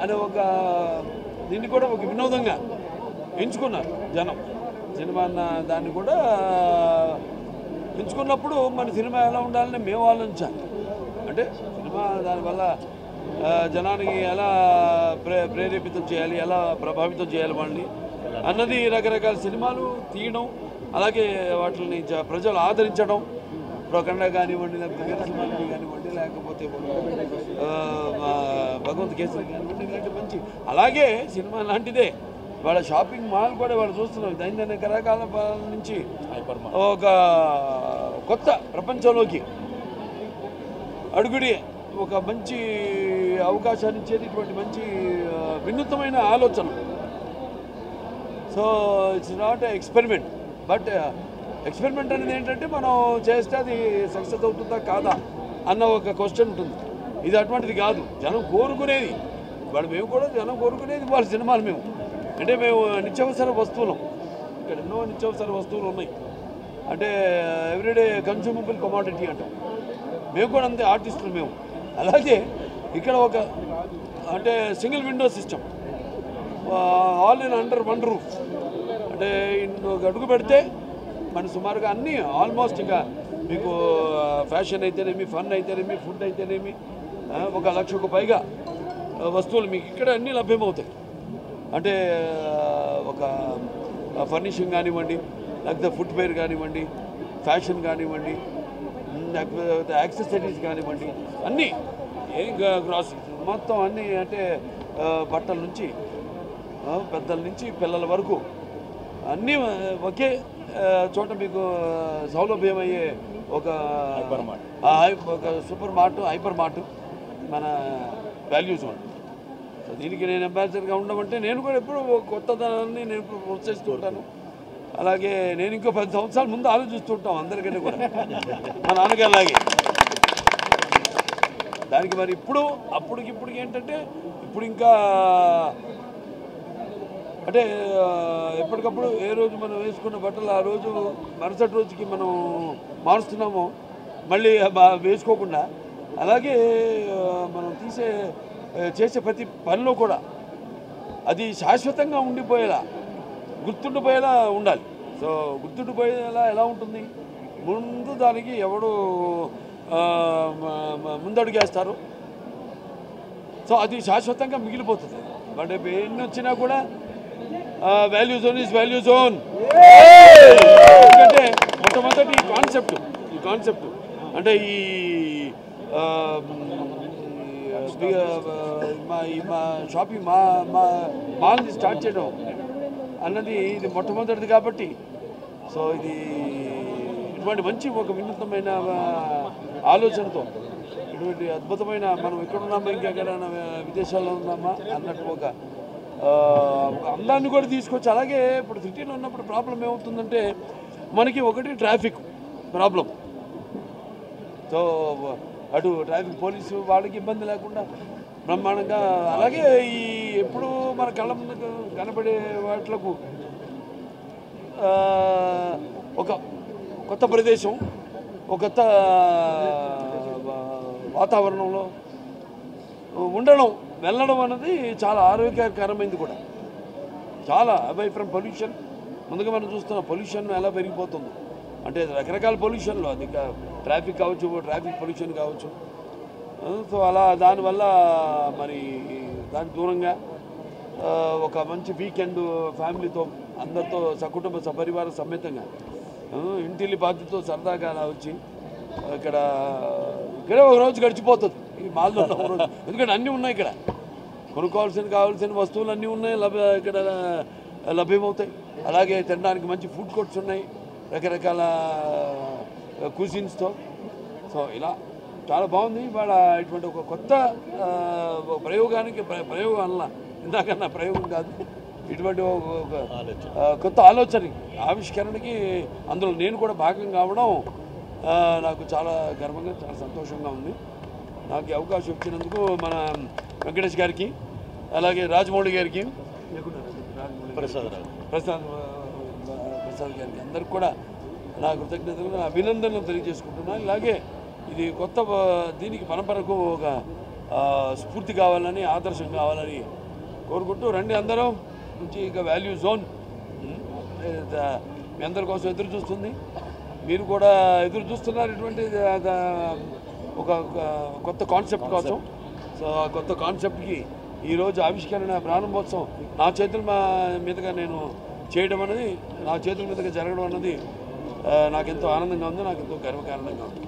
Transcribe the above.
అని ఒక దీన్ని కూడా ఒక వినోదంగా ఎంచుకున్నారు జనం. సినిమా అన్న దాన్ని కూడా ఎంచుకున్నప్పుడు మన సినిమా ఎలా ఉండాలని మేము ఆలోచించాలి. అంటే సినిమా దానివల్ల జనానికి ఎలా ప్రేరేపితం చేయాలి, ఎలా ప్రభావితం చేయాలి వాళ్ళని అన్నది రకరకాల సినిమాలు తీయడం, అలాగే వాటిని ప్రజలు ఆదరించడం. ప్రకండ కానివ్వండి, లేకపోతే వీరసింహారెడ్డి కానివ్వండి, లేకపోతే భగవంత్ కేసరి కానివ్వండి, ఇలాంటి మంచి అలాగే సినిమా లాంటిదే వాళ్ళ షాపింగ్ మాల్ కూడా వాళ్ళు చూస్తున్నారు. దైనందిన రకరకాల నుంచి ఒక కొత్త ప్రపంచంలోకి అడుగుడి ఒక మంచి అవకాశాన్ని ఇచ్చేది ఇటువంటి మంచి వినూత్నమైన ఆలోచన. So it's not experiment, but experiment అనేది ఏంటంటే మనం చేస్తే అది సక్సెస్ అవుతుందా కాదా అన్న ఒక క్వశ్చన్ ఉంటుంది. ఇది అటువంటిది కాదు, జనం కోరుకునేది. వాడు మేము కూడా జనం కోరుకునేది వాళ్ళ సినిమాలు. మేము అంటే మేము నిత్యావసర వస్తువులం, ఇక్కడ ఎన్నో నిత్యావసర వస్తువులు ఉన్నాయి. అంటే ఎవ్రీడే కన్స్యూమబుల్ కమోడిటీ అంటాం. మేము కూడా అంతే ఆర్టిస్టులు మేము. అలాగే ఇక్కడ ఒక అంటే single window system, all in under one roof. అంటే అడుగు పెడితే మన సుమారుగా అన్నీ ఆల్మోస్ట్ ఇక మీకు ఫ్యాషన్ అయితేనేమి, ఫన్ అయితేనేమి, ఫుడ్ అయితేనేమి 1,00,000కు పైగా వస్తువులు మీకు ఇక్కడ అన్నీ లభ్యమవుతాయి. అంటే ఒక ఫర్నిషింగ్ కానివ్వండి, లేకపోతే ఫుట్వేర్ కానివ్వండి, ఫ్యాషన్ కానివ్వండి, లేకపోతే యాక్సెసరీస్ కానివ్వండి, అన్నీ గ్రాసరీస్ మొత్తం అన్నీ. అంటే బట్టల నుంచి పెద్దల నుంచి పిల్లల వరకు అన్నీ ఒకే చోట మీకు సౌలభ్యమయ్యే ఒక సూపర్ మార్ట్, హైపర్ మార్ట్ మన వాల్యూ జోన్. సో దీనికి నేను అంబాసిడర్గా ఉండమంటే నేను కూడా ఎప్పుడు కొత్తదనాన్ని నేను ప్రోత్సహిస్తూ ఉంటాను. అలాగే నేను ఇంకో 10 సంవత్సరాల ముందు ఆలోచిస్తూ ఉంటాం అందరికంటే కూడా, మా నాన్నకి అలాగే. దానికి మరి ఇప్పుడు అప్పటికిప్పటికి ఏంటంటే ఇప్పుడు ఇంకా అంటే ఎప్పటికప్పుడు ఏ రోజు మనం వేసుకున్న బట్టలు ఆ రోజు మరుసటి రోజుకి మనం మారుస్తున్నామో మళ్ళీ వేసుకోకుండా, అలాగే మనం చేసే ప్రతి పనిలో కూడా అది శాశ్వతంగా ఉండిపోయేలా, గుర్తుండిపోయేలా ఉండాలి. సో గుర్తుండిపోయేలా ఎలా ఉంటుంది? ముందు దానికి ఎవడు ముందడుగేస్తారు, సో అది శాశ్వతంగా మిగిలిపోతుంది. బట్ ఎన్ని వచ్చినా కూడా value zone is value zone. ఎందుకంటే మొట్టమొదటి ఈ కాన్సెప్ట్ అంటే ఈ మా షాపింగ్ మాల్ని స్టార్ట్ చేయడం అన్నది ఇది మొట్టమొదటిది కాబట్టి, సో ఇది ఇటువంటి మంచి ఒక వినూత్నమైన ఆలోచనతో ఇటువంటి అద్భుతమైన మనం ఎక్కడున్నామా ఇంకెక్కడైనా విదేశాల్లో ఉన్నామా అన్నట్టు ఒక అందాన్ని కూడా తీసుకొచ్చి, అలాగే ఇప్పుడు సిటీలో ఉన్నప్పుడు ప్రాబ్లం ఏమవుతుందంటే మనకి ఒకటి ట్రాఫిక్ ప్రాబ్లం. సో అటు ట్రాఫిక్ పోలీసు వాళ్ళకి ఇబ్బంది లేకుండా బ్రహ్మాండంగా, అలాగే ఈ ఎప్పుడు మన కళ్ళ ముందు కనబడే వాటిలకు ఒక కొత్త ప్రదేశం, ఒక కొత్త వాతావరణంలో ఉండడం, వెళ్ళడం అన్నది చాలా ఆరోగ్యకరమైనది కూడా. చాలా అవై ఫ్రమ్ పొల్యూషన్. ముందుగా మనం చూస్తున్న పొల్యూషన్ ఎలా పెరిగిపోతుందో, అంటే రకరకాల పొల్యూషన్లో అది ట్రాఫిక్ కావచ్చు, ట్రాఫిక్ పొల్యూషన్ కావచ్చు. సో అలా దానివల్ల మరి దానికి దూరంగా ఒక మంచి వీకెండ్ ఫ్యామిలీతో అందరితో సకుటుంబ సపరివార సమేతంగా ఇంటిల్లి బాధ్యతతో సరదాగా అలా వచ్చి ఇక్కడే ఒక రోజు గడిచిపోతుంది ఈ మాల్లో ఉన్న రోజు. ఎందుకంటే అన్నీ ఉన్నాయి ఇక్కడ, కావాల్సిన వస్తువులు అన్నీ ఉన్నాయి, ఇక్కడ లభ్యమవుతాయి. అలాగే తినడానికి మంచి ఫుడ్ కోర్ట్స్ ఉన్నాయి రకరకాల కుజిన్స్తో. సో ఇలా చాలా బాగుంది. ఇవాళ ఇటువంటి ఒక కొత్త ప్రయోగం అన్న ఇందాకన్నా ప్రయోగం కాదు, ఇటువంటి ఒక కొత్త ఆవిష్కరణకి అందులో నేను కూడా భాగం కావడం నాకు చాలా గర్వంగా, చాలా సంతోషంగా ఉంది. నాకు అవకాశం ఇచ్చినందుకు మన వెంకటేష్ గారికి, అలాగే రాజమౌళి గారికి, ప్రసాద్ గారికి, అందరికి కూడా నా కృతజ్ఞతలు, అభినందనలు తెలియజేసుకుంటున్నాను. ఇలాగే ఇది కొత్త దీనికి పరంపరకు ఒక స్ఫూర్తి కావాలని, ఆదర్శం కావాలని కోరుకుంటూ రండి అందరూ. నుంచి ఇక వాల్యూ జోన్ మీ అందరి కోసం ఎదురు చూస్తుంది. మీరు కూడా ఎదురు చూస్తున్నారు ఇటువంటి ఒక కొత్త కాన్సెప్ట్ కోసం. సో ఆ కొత్త కాన్సెప్ట్కి ఈరోజు ఆవిష్కరణ ప్రారంభోత్సవం నా చేతుల మీదుగా నేను చేయడం అనేది, నా చేతుల మీదుగా జరగడం అన్నది నాకు ఎంతో ఆనందంగా ఉంది, నాకు ఎంతో గర్వకారణంగా ఉంది.